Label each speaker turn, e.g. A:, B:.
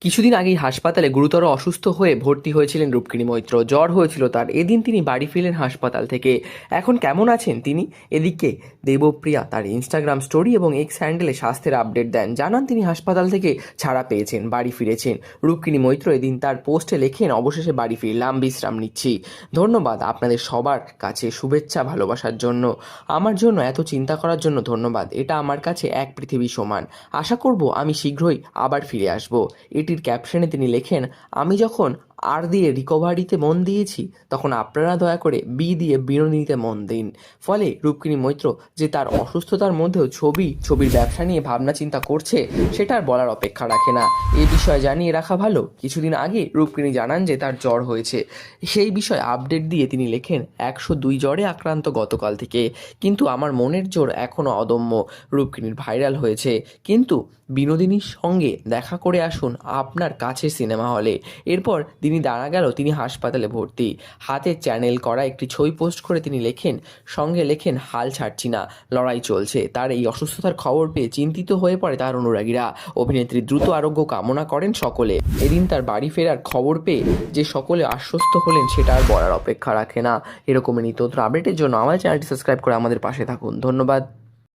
A: কিছুদিন আগেই হাসপাতালে গুরুতর অসুস্থ হয়ে ভর্তি হয়েছিলেন রূপকিনী মৈত্র। জ্বর হয়েছিল তার। এদিন তিনি বাড়ি ফিরলেন হাসপাতাল থেকে। এখন কেমন আছেন তিনি? এদিকে দেবপ্রিয়া তার ইনস্টাগ্রাম স্টোরি এবং এক্স হ্যান্ডেলে স্বাস্থ্যের আপডেট দেন, জানান তিনি হাসপাতাল থেকে ছাড়া পেয়েছেন, বাড়ি ফিরেছেন। রূপকিনী মৈত্র এদিন তার পোস্টে লেখেন, অবশেষে বাড়ি ফিরলাম, বিশ্রাম নিচ্ছি। ধন্যবাদ আপনাদের সবার কাছে শুভেচ্ছা ভালোবাসার জন্য। আমার জন্য এত চিন্তা করার জন্য ধন্যবাদ। এটা আমার কাছে এক পৃথিবী সমান। আশা করব আমি শীঘ্রই আবার ফিরে আসব। এটির ক্যাপশনে তিনি লেখেন, আমি যখন আর দিয়ে রিকভারিতে মন দিয়েছি, তখন আপনারা দয়া করে বি দিয়ে বিনোদিনীতে মন দিন। ফলে রূপকিনী মৈত্র যে তার অসুস্থতার মধ্যেও ছবির ব্যবসা নিয়ে ভাবনা চিন্তা করছে, সেটা আর বলার অপেক্ষা রাখে না। এই বিষয়ে জানিয়ে রাখা ভালো, কিছুদিন আগে রূপকিনী জানান যে তার জ্বর হয়েছে। সেই বিষয়ে আপডেট দিয়ে তিনি লেখেন, 102 জ্বরে আক্রান্ত গতকাল থেকে, কিন্তু আমার মনের জোর এখনও অদম্য। রূপকিনীর ভাইরাল হয়েছে, কিন্তু বিনোদিনীর সঙ্গে দেখা করে আসুন আপনার কাছের সিনেমা হলে। এরপর তিনি জানা গেল তিনি হাসপাতালে ভর্তি। হাতে চ্যানেল করা একটি ছবি পোস্ট করে তিনি লেখেন, সঙ্গে লেখেন, হাল ছাড়ছি না, লড়াই চলছে। তার এই অসুস্থতার খবর পেয়ে চিন্তিত হয়ে পড়ে তার অনুরাগীরা। অভিনেত্রীর দ্রুত আরোগ্য কামনা করেন সকলে। এদিন তার বাড়ি ফেরার খবর পেয়ে যে সকলে আশ্বস্ত হলেন, সেটা আর বলার অপেক্ষা রাখে না। এরকমই নিত্য নতুন আপডেটের জন্য আমার চ্যানেলটি সাবস্ক্রাইব করে আমাদের পাশে থাকুন। ধন্যবাদ।